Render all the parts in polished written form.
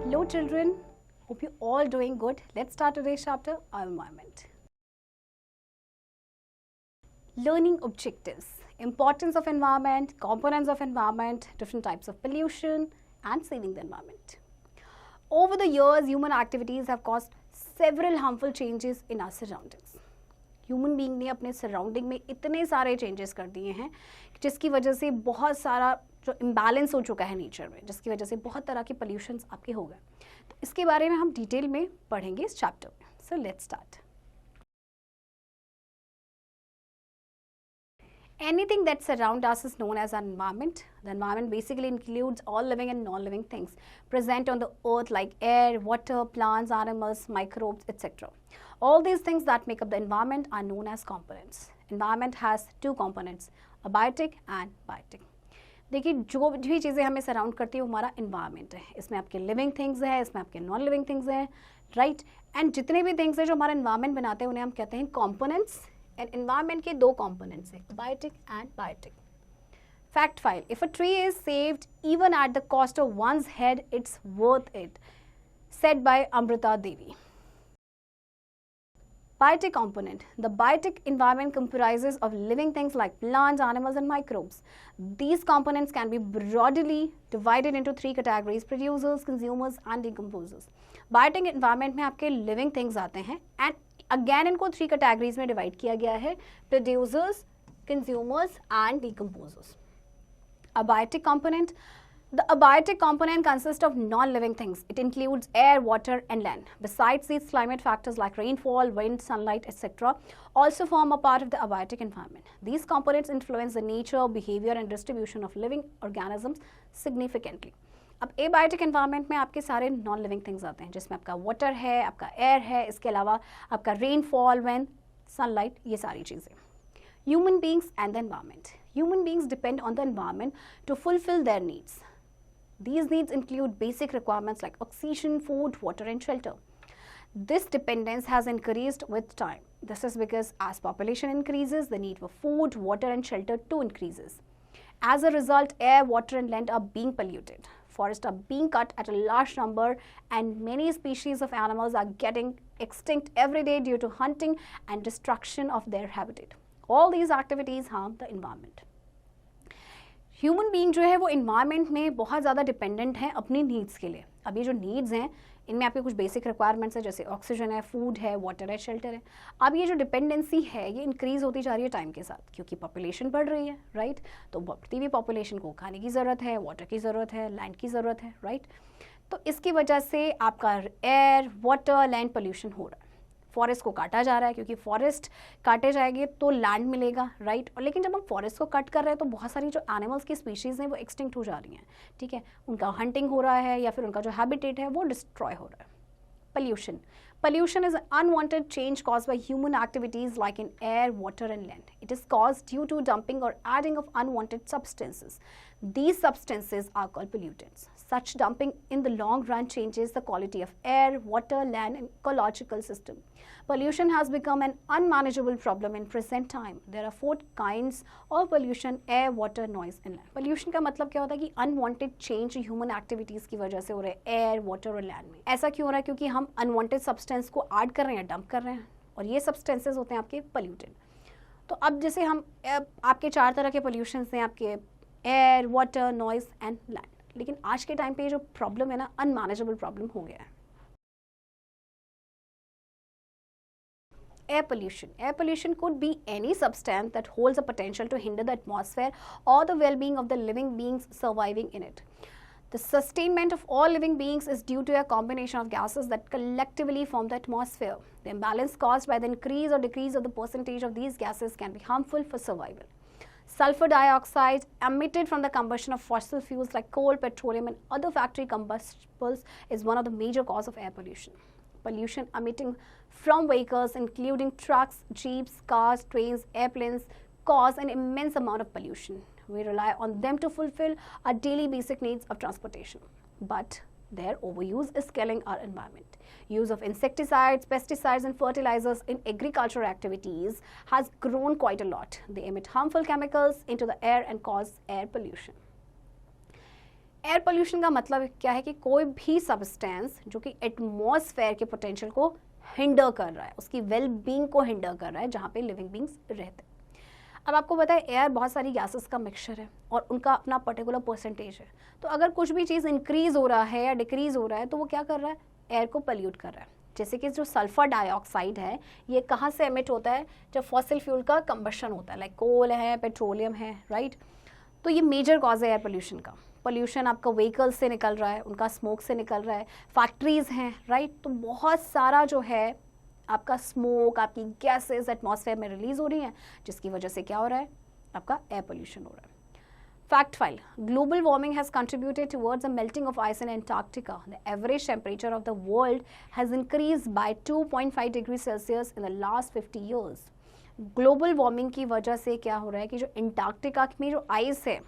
Hello children, hope you all doing good. Let's start today's chapter, our environment. Learning objectives, importance of environment, components of environment, different types of pollution and saving the environment. Over the years, human activities have caused several harmful changes in our surroundings. Human being ने अपने surrounding में इतने सारे changes कर दिए हैं जिसकी वजह से बहुत सारा जो इम्बैलेंस हो चुका है नेचर में, जिसकी वजह से बहुत तरह के पोल्यूशंस आपके हो गए. तो इसके बारे में हम डिटेल में पढ़ेंगे इस चैप्टर में. So let's start. Anything that surrounds us is known as an environment. The environment basically includes all living and non-living things present on the earth like air, water, plants, animals, microbes, etc. All these things that make up the environment are known as components. Environment has two components, abiotic and biotic. देखिए जो भी चीज़ें हमें surround करती है वो हमारा environment है. इसमें आपके लिविंग थिंग्स हैं, इसमें आपके नॉन लिविंग थिंग्स हैं, राइट. एंड जितने भी थिंग्स हैं जो हमारा इन्वायरमेंट बनाते हैं उन्हें हम कहते हैं कॉम्पोनेंट्स. एंड इन्वायरमेंट के दो कॉम्पोनेंट्स हैं, biotic and biotic. Fact file. If a tree is saved even at the cost of one's head it's worth it, said by Amrita Devi. Biotic component. The biotic environment comprises of living things like plants, animals and microbes. These components can be broadly divided into three categories: producers, consumers and decomposers. Biotic environment में आपके living things आते हैं and again इनको three categories में divide किया गया है: producers, consumers and decomposers. Abiotic component. The abiotic component consists of non-living things. It includes air, water and land. Besides these, climate factors like rainfall, wind, sunlight, etc. also form a part of the abiotic environment. These components influence the nature, behavior and distribution of living organisms significantly. अब abiotic environment में आपके सारे non-living things आते हैं जिसमें आपका water है, आपका air है, इसके अलावा आपका rainfall, wind, sunlight, ये सारी चीज़ें. Human beings and the environment. Human beings depend on the environment to fulfill their needs. These needs include basic requirements like oxygen, food, water and shelter. This dependence has increased with time. This is because as population increases, the need for food, water and shelter too increases. As a result, air, water and land are being polluted. Forests are being cut at a large number and many species of animals are getting extinct every day due to hunting and destruction of their habitat. All these activities harm the environment. Human being जो है वो environment में बहुत ज़्यादा dependent है अपनी needs के लिए. अब ये जो नीड्स हैं इनमें आपके कुछ बेसिक रिक्वायरमेंट्स है जैसे ऑक्सीजन है, फूड है, वाटर है, शेल्टर है. अब ये जो डिपेंडेंसी है ये इंक्रीज होती जा रही है टाइम के साथ क्योंकि पॉपुलेशन बढ़ रही है, राइट. तो बढ़ती हुई पॉपुलेशन को खाने की ज़रूरत है, वाटर की ज़रूरत है, लैंड की ज़रूरत है, राइट. तो इसकी वजह से आपका एयर, वाटर, लैंड पोल्यूशन हो रहा है. फॉरेस्ट को काटा जा रहा है क्योंकि फॉरेस्ट काटे जाएंगे तो लैंड मिलेगा, राइट. और लेकिन जब हम फॉरेस्ट को कट कर रहे हैं तो बहुत सारी जो एनिमल्स की स्पीशीज़ हैं वो एक्सटिंक्ट हो जा रही हैं, ठीक है. उनका हंटिंग हो रहा है या फिर उनका जो हैबिटेट है वो डिस्ट्रॉय हो रहा है. Pollution. Pollution is an unwanted change caused by human activities like in air, water and land. It is caused due to dumping or adding of unwanted substances. These substances are called pollutants. Such dumping in the long run changes the quality of air, water, land and ecological system. Pollution has become an unmanageable problem in present time. There are four kinds of pollution: air, water, noise and land. Pollution का मतलब क्या होता है कि unwanted change human activities की वजह से हो रहा है air, water और land में. ऐसा क्यों हो रहा है? क्योंकि हम unwanted substance को add कर रहे हैं, dump कर रहे हैं और ये substances होते हैं आपके pollutant. तो अब जैसे हम आपके चार तरह के pollutions हैं, आपके air, water, noise and land. लेकिन आज के टाइम पे जो प्रॉब्लम है ना, अनमैनेजेबल प्रॉब्लम हो गया है. Air pollution. Air pollution could be any substance that holds a potential to hinder the atmosphere or the well-being of the living beings surviving in it. The sustainment of all living beings is due to a combination of gases that collectively form the atmosphere. The imbalance caused by the increase or decrease of the percentage of these gases can be harmful for survival. Sulfur dioxide emitted from the combustion of fossil fuels like coal, petroleum and other factory combustibles is one of the major causes of air pollution. Pollution emitting from vehicles including trucks, jeeps, cars, trains, airplanes cause an immense amount of pollution. We rely on them to fulfill our daily basic needs of transportation. But their overuse is killing our environment. Use of insecticides, pesticides and fertilizers in agricultural activities has grown quite a lot. They emit harmful chemicals into the air and cause air pollution. Air pollution का मतलब क्या है कि कोई भी substance जो कि atmosphere के पोटेंशियल को हिंडर कर रहा है, उसकी वेल बीइंग को हिंडर कर रहा है जहाँ पे लिविंग बींग्स रहते हैं। अब आपको पता है एयर बहुत सारी गैसेस का मिक्सचर है और उनका अपना पर्टिकुलर परसेंटेज है। तो अगर कुछ भी चीज़ इंक्रीज हो रहा है या डिक्रीज हो रहा है तो वो क्या कर रहा है, एयर को पल्यूट कर रहा है। जैसे कि जो सल्फर डाइऑक्साइड है ये कहाँ से एमिट होता है, जब फॉसिल फ्यूल का कंबशन होता है, लाइक कोल है, पेट्रोलियम है, राइट। तो ये मेजर कॉज है एयर पोल्यूशन का। पोल्यूशन आपका व्हीकल्स से निकल रहा है, उनका स्मोक से निकल रहा है, फैक्ट्रीज हैं, राइट। तो बहुत सारा जो है आपका स्मोक, आपकी गैसेस एटमॉस्फेयर में रिलीज हो रही हैं, जिसकी वजह से क्या हो रहा है, आपका एयर पोल्यूशन हो रहा है। Fact file: global warming has contributed towards the melting of ice in Antarctica. The average temperature of the world has increased by 2.5 degrees Celsius in the last 50 years. Global warming की वजह से क्या हो रहा है कि जो अंटार्कटिका में जो आइस है,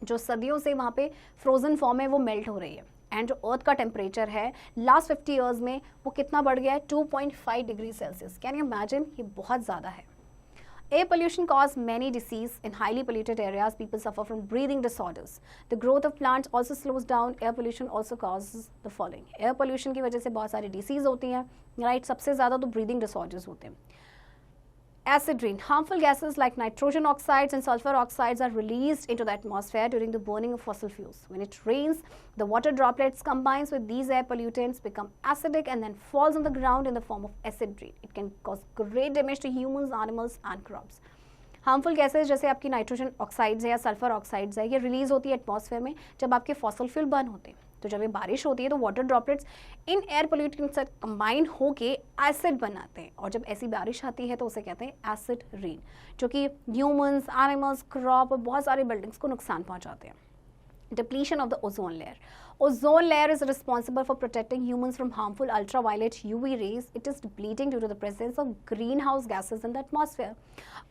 जो सदियों से वहाँ पे फ्रोजन फॉर्म है, वो मेल्ट हो रही है। एंड जो अर्थ का टेम्परेचर है लास्ट 50 ईयर्स में वो कितना बढ़ गया है, 2.5 degree Celsius. Can you imagine, ये बहुत ज़्यादा है। Air pollution causes many diseases in highly polluted areas. People suffer from breathing disorders. The growth of plants also slows down. Air pollution also causes the following. Air pollution की वजह से बहुत सारी disease होती हैं, right? सबसे ज़्यादा तो breathing disorders होते हैं। Acid rain. Harmful gases like nitrogen oxides and sulfur oxides are released into the atmosphere during the burning of fossil fuels. When it rains, the water droplets combines with these air pollutants, become acidic and then falls on the ground in the form of acid rain. It can cause great damage to humans, animals and crops. Harmful gases जैसे आपकी nitrogen oxides है या sulphur oxides है, ये release होती है atmosphere में जब आपके फॉसिल फ्यूल बर्न होते हैं। तो जब ये बारिश होती है तो water droplets in air pollutant से कंबाइन होके एसिड बनाते हैं, और जब ऐसी बारिश आती है तो उसे कहते हैं एसिड रेन, जो कि ह्यूमंस, एनिमल्स, क्रॉप और बहुत सारे बिल्डिंग्स को नुकसान पहुंचाते हैं। Depletion of the ozone layer. Ozone layer is responsible for protecting humans from harmful ultraviolet UV rays. It is depleting due to the presence of greenhouse gases in the atmosphere.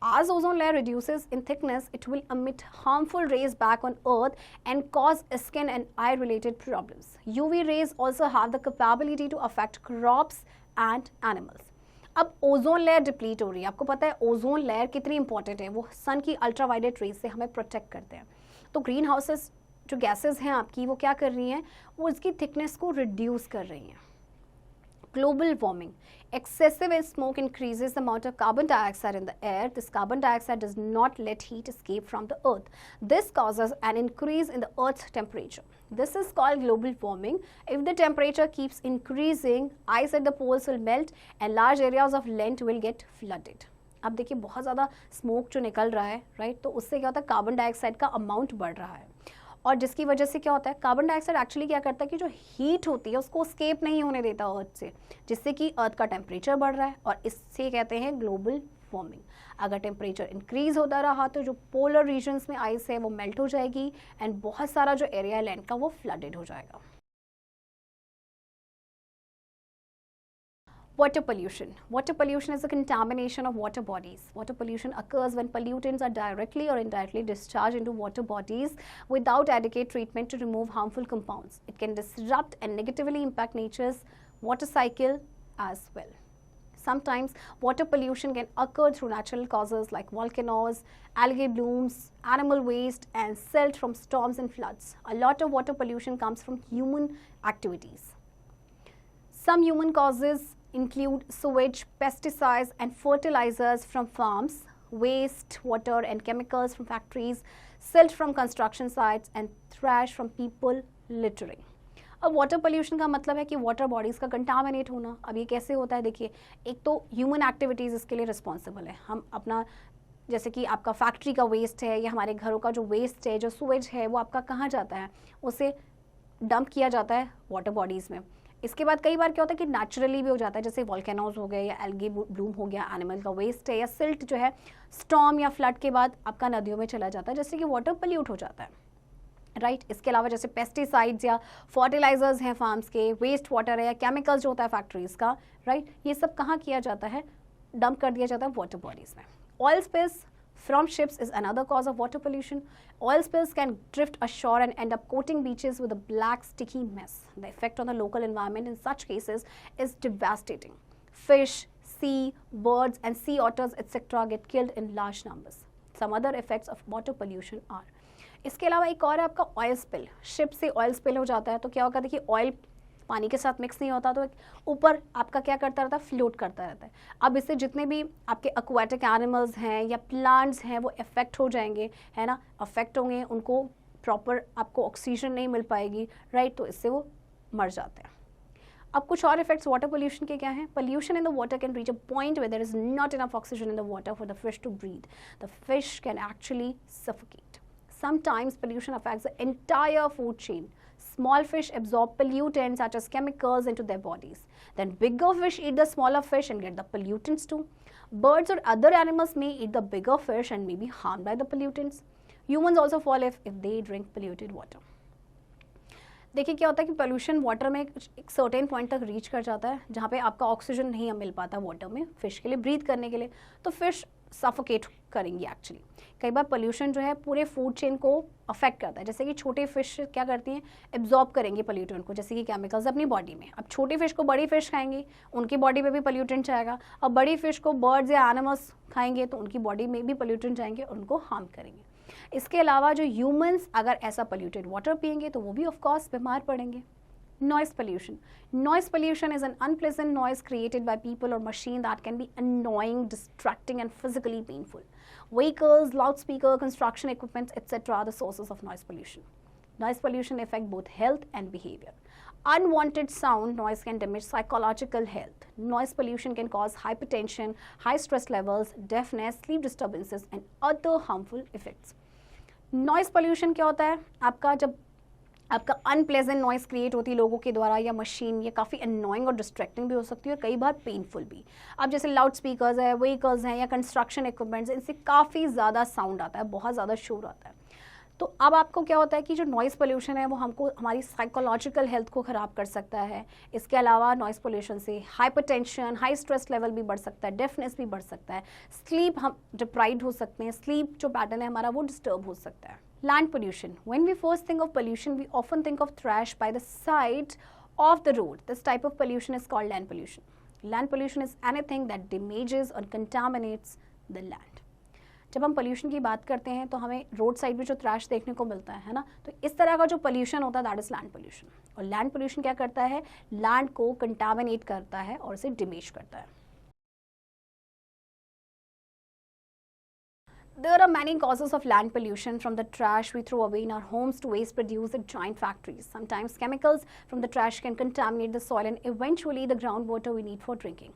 As ozone layer reduces in thickness, it will emit harmful rays back on Earth and cause skin and eye-related problems. UV rays also have the capability to affect crops and animals. अब ozone layer deplete हो रही है। आपको पता है ozone layer कितनी important है, वो सन की अल्ट्रावायलेट रेज से हमें प्रोटेक्ट करते हैं। तो ग्रीन हाउसेस जो गैसेस हैं आपकी, वो क्या कर रही हैं, वो इसकी थिकनेस को रिड्यूस कर रही हैं। Global warming. Excessive smoke increases the amount of carbon dioxide in the air. This carbon dioxide does not let heat escape from the earth. This causes an increase in the earth's temperature. This is called global warming. If the temperature keeps increasing, ice at the poles will melt and large areas of land will get flooded. अब देखिए बहुत ज़्यादा smoke जो निकल रहा है, right, तो उससे क्या होता है, कार्बन डाइऑक्साइड का अमाउंट बढ़ रहा है, और जिसकी वजह से क्या होता है, कार्बन डाइऑक्साइड एक्चुअली क्या करता है कि जो हीट होती है उसको स्केप नहीं होने देता अर्थ से, जिससे कि अर्थ का टेम्परेचर बढ़ रहा है, और इससे कहते हैं ग्लोबल वार्मिंग। अगर टेम्परेचर इंक्रीज होता रहा तो जो पोलर रीजन्स में आइस है वो मेल्ट हो जाएगी एंड बहुत सारा जो एरिया लैंड का वो फ्लडेड हो जाएगा। Water pollution. Water pollution is a contamination of water bodies. Water pollution occurs when pollutants are directly or indirectly discharged into water bodies without adequate treatment to remove harmful compounds. It can disrupt and negatively impact nature's water cycle as well. Sometimes water pollution can occur through natural causes like volcanoes, algae blooms, animal waste, and silt from storms and floods. A lot of water pollution comes from human activities. Some human causes include sewage, pesticides and fertilizers from farms, waste water and chemicals from factories, silt from construction sites and trash from people littering. अब water pollution का मतलब है कि water bodies का contaminate होना। अब ये कैसे होता है, देखिए, एक तो ह्यूमन एक्टिविटीज़ इसके लिए रिस्पॉन्सिबल है। हम अपना, जैसे कि आपका फैक्ट्री का वेस्ट है या हमारे घरों का जो वेस्ट है, जो सूवेज है, वो आपका कहाँ जाता है, उसे डंप किया जाता है वाटर बॉडीज़ में। इसके बाद कई बार क्या होता है कि नेचुरली भी हो जाता है, जैसे वॉल्केनोज हो गए या एल्गी ब्लूम हो गया, एनिमल का वेस्ट है, या सिल्ट जो है स्टॉर्म या फ्लड के बाद आपका नदियों में चला जाता है, जिससे कि वाटर पोल्यूट हो जाता है, राइट। इसके अलावा जैसे पेस्टिसाइड्स या फर्टिलाइजर्स हैं फार्म्स के, वेस्ट वाटर है या केमिकल्स जो होता है फैक्ट्रीज का, राइट, ये सब कहाँ किया जाता है, डंप कर दिया जाता है वाटर बॉडीज में। Oil spills from ships is another cause of water pollution. Oil spills can drift ashore and end up coating beaches with a black sticky mess. The effect on the local environment in such cases is devastating. Fish, sea, birds and sea otters etc. get killed in large numbers. Some other effects of water pollution are इसके अलावा एक और है आपका oil spill. Ship से oil spill हो जाता है तो क्या होगा, देखिए ऑयल पानी के साथ मिक्स नहीं होता तो ऊपर आपका क्या करता रहता है, फ्लोट करता रहता है। अब इससे जितने भी आपके एक्वाटिक एनिमल्स हैं या प्लांट्स हैं वो इफेक्ट हो जाएंगे, है ना, अफेक्ट होंगे, उनको प्रॉपर आपको ऑक्सीजन नहीं मिल पाएगी, राइट, तो इससे वो मर जाते हैं। अब कुछ और इफेक्ट्स वाटर पोल्यूशन के क्या हैं? Pollution in the water can reach a point where there is not enough oxygen in the water for the fish to breathe. The fish can actually suffocate. Sometimes pollution affects the entire food chain. Small fish absorb pollutants such as chemicals into their bodies. Then bigger fish eat the smaller fish and get the pollutants too. Birds or other animals may eat the bigger fish and may be harmed by the pollutants. Humans also fall if they drink polluted water. देखिए क्या होता है कि pollution water में एक certain point तक reach कर जाता है जहाँ पे आपका ऑक्सीजन नहीं मिल पाता वाटर में फिश के लिए ब्रीथ करने के लिए, तो फिश सफोकेट करेंगी एक्चुअली। कई बार पोल्यूशन जो है पूरे फूड चेन को अफेक्ट करता है, जैसे कि छोटे फिश क्या करती हैं, एब्जॉर्ब करेंगे पोल्यूटेंट को, जैसे कि केमिकल्स अपनी बॉडी में। अब छोटी फिश को बड़ी फिश खाएंगी, उनकी बॉडी में भी पोल्यूटेंट जाएगा। अब बड़ी फिश को बर्ड्स या एनिमल्स खाएंगे तो उनकी बॉडी में भी पोल्यूटेंट जाएंगे और उनको हार्म करेंगे। इसके अलावा जो ह्यूमंस अगर ऐसा पोल्यूटेड वाटर पिएंगे तो वो भी ऑफ कोर्स बीमार पड़ेंगे। Noise pollution. Noise pollution is an unpleasant noise created by people or machine that can be annoying, distracting and physically painful. Vehicles, loudspeaker, construction equipment, etc. are the sources of noise pollution. Noise pollution affect both health and behavior. Unwanted sound noise can damage psychological health. Noise pollution can cause hypertension, high stress levels, deafness, sleep disturbances and other harmful effects. Noise pollution क्या होता है? आपका जब आपका unpleasant noise create होती है लोगों के द्वारा या मशीन, ये काफ़ी अननोइंग और डिस्ट्रैक्टिंग भी हो सकती है और कई बार पेनफुल भी। अब जैसे लाउड स्पीकर्स है, व्हीकल्स हैं या कंस्ट्रक्शन इक्विपमेंट्स, इनसे काफ़ी ज़्यादा साउंड आता है, बहुत ज़्यादा शोर आता है। तो अब आपको क्या होता है कि जो नॉइस पोल्यूशन है वो हमको हमारी साइकोलॉजिकल हेल्थ को ख़राब कर सकता है। इसके अलावा नॉइस पोल्यूशन से हाइपरटेंशन, हाई स्ट्रेस लेवल भी बढ़ सकता है, डेफनेस भी बढ़ सकता है, स्लीप हम डिप्राइव्ड हो सकते हैं, स्लीप जो पैटर्न है हमारा वो डिस्टर्ब हो सकता है। Land pollution. When we first think of pollution, we often think of trash by the side of the road. This type of pollution is called land pollution. Land pollution is anything that damages or contaminates the land. जब हम pollution की बात करते हैं तो हमें road side पे जो ट्रैश देखने को मिलता है ना, तो इस तरह का जो पोल्यूशन होता है दैट इज लैंड पोल्यूशन। और लैंड पोल्यूशन क्या करता है, लैंड को कंटामिनेट करता है और उसे डैमेज करता है। There are many causes of land pollution, from the trash we throw away in our homes to waste produced at giant factories. Sometimes chemicals from the trash can contaminate the soil and eventually the groundwater we need for drinking.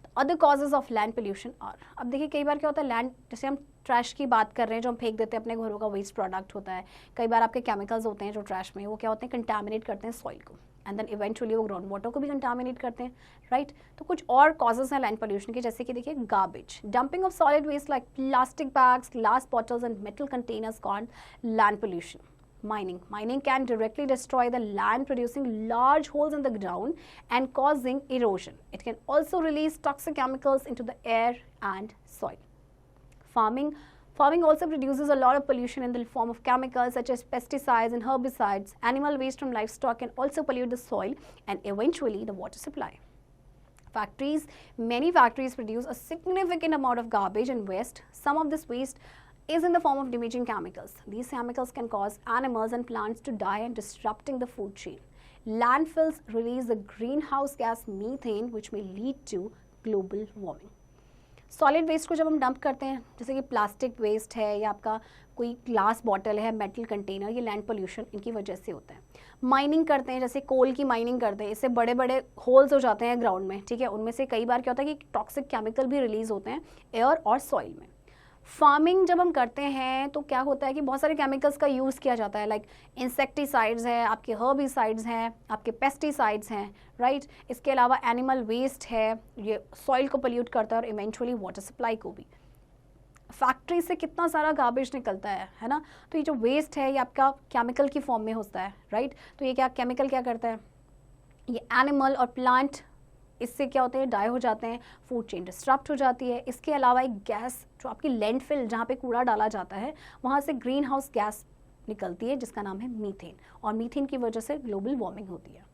The other causes of land pollution are, अब देखिए कई बार क्या होता है, land जैसे हम trash की बात कर रहे हैं जो हम फेंक देते हैं, अपने घरों का वेस्ट प्रोडक्ट होता है, कई बार आपके केमिकल्स होते हैं जो ट्रैश में, वो क्या होते हैं, कंटामिनेट करते हैं सॉइल को एंड देन इवेंचुअली वो ग्राउंड वाटर को भी कंटामिनेट करते हैं, राइट। तो कुछ और कॉजेज हैं लैंड पोल्यूशन के, जैसे कि देखिए garbage, dumping of solid waste like plastic bags, glass bottles and metal containers called land pollution. Mining can directly destroy the land, producing large holes in the ground and causing erosion. It can also release toxic chemicals into the air and soil. Farming also produces a lot of pollution in the form of chemicals such as pesticides and herbicides. Animal waste from livestock can also pollute the soil and eventually the water supply. Many factories produce a significant amount of garbage and waste. Some of this waste is in the form of damaging chemicals. These chemicals can cause animals and plants to die and disrupting the food chain. Landfills release the greenhouse gas methane which may lead to global warming. Solid waste को जब हम dump करते हैं, जैसे कि plastic waste है या आपका कोई ग्लास बॉटल है, मेटल कंटेनर, ये लैंड पोल्यूशन इनकी वजह से होता है। माइनिंग करते हैं, जैसे कोल की माइनिंग करते हैं, इससे बड़े बड़े होल्स हो जाते हैं ग्राउंड में, ठीक है, उनमें से कई बार क्या होता है कि टॉक्सिक केमिकल भी रिलीज होते हैं एयर और सॉइल में। फार्मिंग जब हम करते हैं तो क्या होता है कि बहुत सारे केमिकल्स का यूज़ किया जाता है, लाइक इंसेक्टिसाइड्स हैं, आपके हर्बिसाइड्स हैं, आपके पेस्टिसाइड्स हैं, राइट। इसके अलावा एनिमल वेस्ट है, ये सॉइल को पोल्यूट करता है और इवेंचुअली वाटर सप्लाई को भी। फैक्ट्री से कितना सारा गार्बेज निकलता है ना, तो ये जो वेस्ट है ये आपका केमिकल की फॉर्म में होता है, राइट। तो ये क्या केमिकल क्या करता है, ये एनिमल और प्लांट इससे क्या होते हैं, डाई हो जाते हैं, फूड चेन डिस्टर्ब हो जाती है। इसके अलावा एक गैस जो आपकी लैंडफिल जहाँ पे कूड़ा डाला जाता है वहाँ से ग्रीन हाउस गैस निकलती है जिसका नाम है मीथेन, और मीथेन की वजह से ग्लोबल वार्मिंग होती है।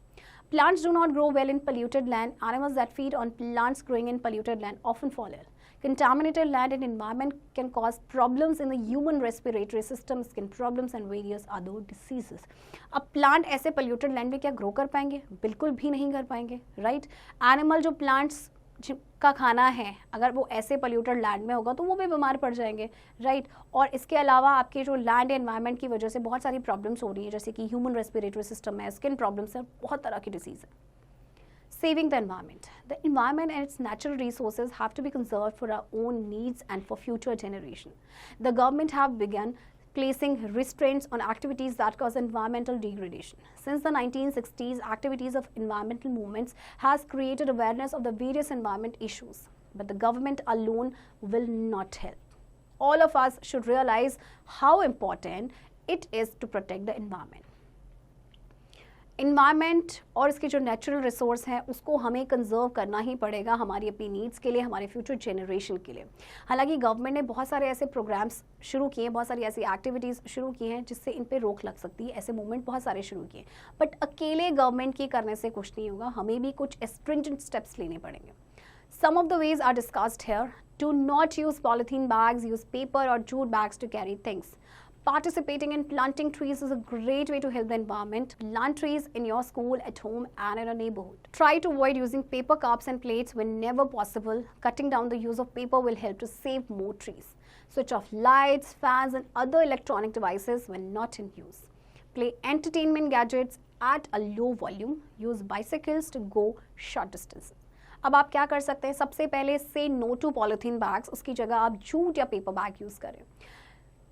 Plants do not grow well in polluted land. Animals that feed on plants growing in polluted land often fall ill. Contaminated land and environment can cause problems in the human respiratory system, skin problems and various other diseases. अब plant ऐसे polluted land में क्या grow कर पाएंगे? बिल्कुल भी नहीं कर पाएंगे, राइट? एनिमल जो प्लांट्स का खाना है, अगर वो ऐसे पोल्यूटेड लैंड में होगा तो वो भी बीमार पड़ जाएंगे, राइट? और इसके अलावा आपके जो लैंड एनवायरनमेंट की वजह से बहुत सारी प्रॉब्लम्स हो रही हैं, जैसे कि ह्यूमन रेस्पिरेटरी सिस्टम है, स्किन प्रॉब्लम्स है, बहुत तरह की डिजीज़ है. Saving the environment. The environment and its natural resources have to be conserved for our own needs and for future generation. The government have begun placing restraints on activities that cause environmental degradation. Since the 1960s, activities of environmental movements has created awareness of the various environment issues. But the government alone will not help. All of us should realize how important it is to protect the environment. Environment और इसके जो natural resource हैं उसको हमें conserve करना ही पड़ेगा हमारी अपनी नीड्स के लिए, हमारे फ्यूचर जनरेशन के लिए. हालांकि गवर्नमेंट ने बहुत सारे ऐसे प्रोग्राम्स शुरू किए हैं, बहुत सारी ऐसी एक्टिविटीज़ शुरू की हैं जिससे इन पे रोक लग सकती है. ऐसे मूवमेंट बहुत सारे शुरू किए, बट अकेले गवर्नमेंट की करने से कुछ नहीं होगा, हमें भी कुछ स्ट्रिंजेंट स्टेप्स लेने पड़ेंगे. Some of the ways are discussed here. Do not use polythene bags, use paper or jute bags to carry things. Participating in planting trees is a great way to help the environment. Plant trees in your school, at home and in a neighborhood. Try to avoid using paper cups and plates whenever possible. Cutting down the use of paper will help to save more trees. Switch off lights, fans and other electronic devices when not in use. Play entertainment gadgets at a low volume. Use bicycles to go short distances. अब आप क्या कर सकते हैं? सबसे पहले से no to polythene bags, उसकी जगह आप जूट या पेपर बैग यूज़ करें.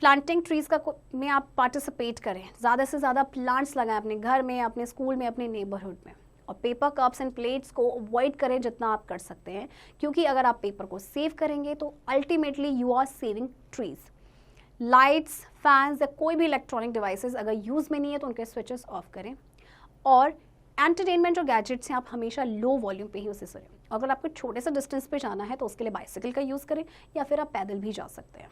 प्लांटिंग ट्रीज़ का में आप पार्टिसिपेट करें, ज़्यादा से ज़्यादा प्लांट्स लगाएं अपने घर में, अपने स्कूल में, अपने नेबरहुड में. और पेपर कप्स एंड प्लेट्स को अवॉइड करें जितना आप कर सकते हैं, क्योंकि अगर आप पेपर को सेव करेंगे तो ultimately you are saving trees. Lights, fans या कोई भी इलेक्ट्रॉनिक डिवाइसेस अगर यूज़ में नहीं है तो उनके स्विचेस ऑफ करें. और एंटरटेनमेंट और गैजेट्स हैं आप हमेशा लो वॉल्यूम पे ही उसे सुनें. अगर आपको छोटे से डिस्टेंस पे जाना है तो उसके लिए बाइसिकल का यूज़ करें या फिर आप पैदल भी जा सकते हैं.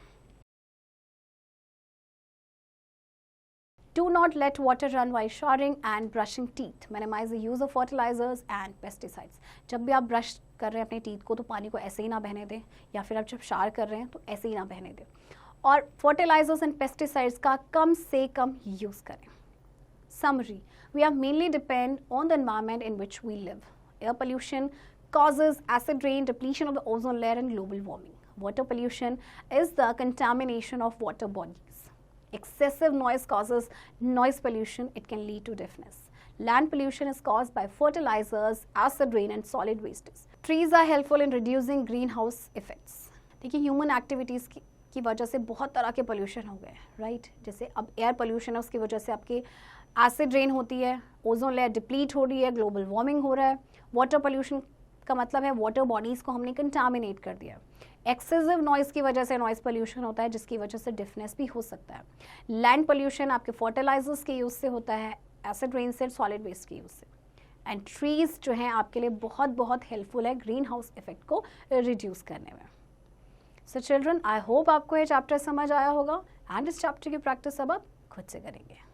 Do not let water run while showering and brushing teeth. Minimize the use of fertilizers and pesticides. जब भी आप ब्रश कर रहे हैं अपने टीथ को तो पानी को ऐसे ही ना बहने दें, या फिर आप जब शावर कर रहे हैं तो ऐसे ही ना बहने दें. और फर्टिलाइजर्स एंड पेस्टिसाइड्स का कम से कम यूज़ करें. Summary: we are mainly depend on the environment in which we live. Air pollution causes acid rain, depletion of the ozone layer and global warming. Water pollution is the contamination of water bodies. Excessive noise causes noise pollution. It can lead to deafness. Land pollution is caused by fertilizers, acid rain and solid wastes. Trees are helpful in reducing greenhouse effects. देखिए human activities की वजह से बहुत तरह के pollution हो गए, right? जैसे अब एयर पोल्यूशन है, उसकी वजह से आपके एसिड रेन होती है, ओजोन लेयर डिप्लीट हो रही है, ग्लोबल वार्मिंग हो रहा है. वाटर पोल्यूशन का मतलब है वाटर बॉडीज़ को हमने कंटामिनेट कर दिया. एक्सेसिव नॉइज़ की वजह से नॉइज़ पोल्यूशन होता है, जिसकी वजह से डिफनेस भी हो सकता है. लैंड पोल्यूशन आपके फर्टिलाइजर्स के यूज़ से होता है, एसिड रेन से, सॉलिड वेस्ट के यूज़ से. एंड ट्रीज़ जो हैं आपके लिए बहुत बहुत हेल्पफुल है ग्रीन हाउस इफेक्ट को रिड्यूस करने में. सो चिल्ड्रन, आई होप आपको ये चैप्टर समझ आया होगा एंड इस चैप्टर की प्रैक्टिस अब आप खुद से करेंगे.